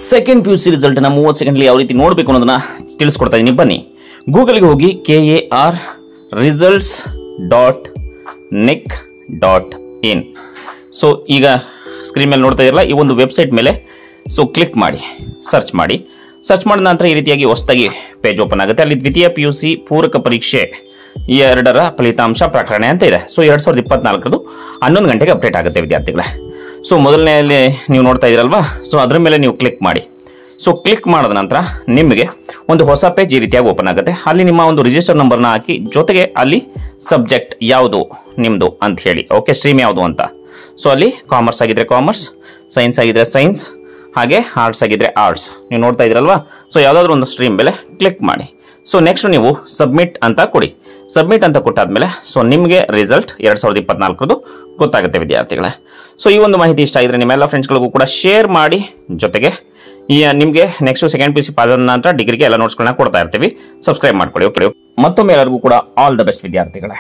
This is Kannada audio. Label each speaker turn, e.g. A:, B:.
A: ಸೆಕೆಂಡ್ PUC ರಿಸಲ್ಟ್ 30 ಸೆಕೆಂಡ್ ಯಾವ ರೀತಿ ನೋಡಬೇಕು ಅನ್ನೋದನ್ನ ತಿಳಿಸ್ಕೊಡ್ತಾ ಇದೀನಿ. ಬನ್ನಿ ಗೂಗಲ್ಗೆ ಹೋಗಿ KARresults.nic.in. ಸೊ ಈಗ ಸ್ಕ್ರೀನ್ ಮೇಲೆ ನೋಡ್ತಾ ಇರಲ್ಲ, ಈ ಒಂದು ವೆಬ್ಸೈಟ್ ಮೇಲೆ ಸೊ ಕ್ಲಿಕ್ ಮಾಡಿ ಸರ್ಚ್ ಮಾಡಿ. ಸರ್ಚ್ ಮಾಡಿದ ನಂತರ ಈ ರೀತಿಯಾಗಿ ಹೊಸದಾಗಿ ಪೇಜ್ ಓಪನ್ ಆಗುತ್ತೆ. ಅಲ್ಲಿ ದ್ವಿತೀಯ PUC ಪೂರಕ ಪರೀಕ್ಷೆ 2ರ ಫಲಿತಾಂಶ ಪ್ರಕಟಣೆ ಅಂತ ಇದೆ. ಸೊ 2024 11 ಗಂಟೆಗೆ ಅಪ್ಡೇಟ್ ಆಗುತ್ತೆ ವಿದ್ಯಾರ್ಥಿಗಳೇ. ಸೊ ಮೊದಲನೆಯಲ್ಲಿ ನೀವು ನೋಡ್ತಾ ಇದ್ದೀರಲ್ವಾ, ಸೊ ಅದರ ಮೇಲೆ ನೀವು ಕ್ಲಿಕ್ ಮಾಡಿ. ಸೊ ಕ್ಲಿಕ್ ಮಾಡಿದ ನಂತರ ನಿಮಗೆ ಒಂದು ಹೊಸ ಪೇಜ್ ಈ ರೀತಿಯಾಗಿ ಓಪನ್ ಆಗುತ್ತೆ. ಅಲ್ಲಿ ನಿಮ್ಮ ಒಂದು ರಿಜಿಸ್ಟರ್ ನಂಬರ್ನ ಹಾಕಿ, ಜೊತೆಗೆ ಅಲ್ಲಿ ಸಬ್ಜೆಕ್ಟ್ ಯಾವುದು ನಿಮ್ಮದು ಅಂತ ಹೇಳಿ, ಓಕೆ, ಸ್ಟ್ರೀಮ್ ಯಾವುದು ಅಂತ. ಸೊ ಅಲ್ಲಿ ಕಾಮರ್ಸ್ ಆಗಿದ್ರೆ ಕಾಮರ್ಸ್, ಸೈನ್ಸ್ ಆಗಿದ್ರೆ ಸೈನ್ಸ್, ಹಾಗೆ ಆರ್ಟ್ಸ್ ಆಗಿದ್ರೆ ಆರ್ಟ್ಸ್ ನೀವು ನೋಡ್ತಾ ಇದ್ದೀರಲ್ವಾ. ಸೊ ಯಾವುದಾದ್ರೂ ಒಂದು ಸ್ಟ್ರೀಮ್ ಮೇಲೆ ಕ್ಲಿಕ್ ಮಾಡಿ. ಸೊ ನೆಕ್ಸ್ಟ್ ನೀವು ಸಬ್ಮಿಟ್ ಅಂತ ಕೊಡಿ. ಸಬ್ಮಿಟ್ ಅಂತ ಕೊಟ್ಟಾದ್ಮೇಲೆ ಸೊ ನಿಮಗೆ ರಿಸಲ್ಟ್ 2024 ಗೊತ್ತಾಗುತ್ತೆ ವಿದ್ಯಾರ್ಥಿಗಳೇ. ಸೊ ಈ ಒಂದು ಮಾಹಿತಿ ಇಷ್ಟ ಆಗಿದ್ರೆ ನಿಮ್ಮೆಲ್ಲ ಫ್ರೆಂಡ್ಸ್ಗಳಿಗೂ ಕೂಡ ಶೇರ್ ಮಾಡಿ. ಜೊತೆಗೆ ನಿಮಗೆ ನೆಕ್ಸ್ಟ್ ಸೆಕೆಂಡ್ PUC ಪಾಸ್ ಆದ ನಂತರ ಡಿಗ್ರಿಗೆ ಎಲ್ಲ ನೋಟ್ಸ್ಗಳನ್ನ ಕೊಡ್ತಾ ಇರ್ತೀವಿ. ಸಬ್ಸ್ಕ್ರೈಬ್ ಮಾಡ್ಕೊಳ್ಳಿ. ಓಕೆ, ಮತ್ತೊಮ್ಮೆ ಎಲ್ಲರಿಗೂ ಕೂಡ ಆಲ್ ದ ಬೆಸ್ಟ್ ವಿದ್ಯಾರ್ಥಿಗಳೇ.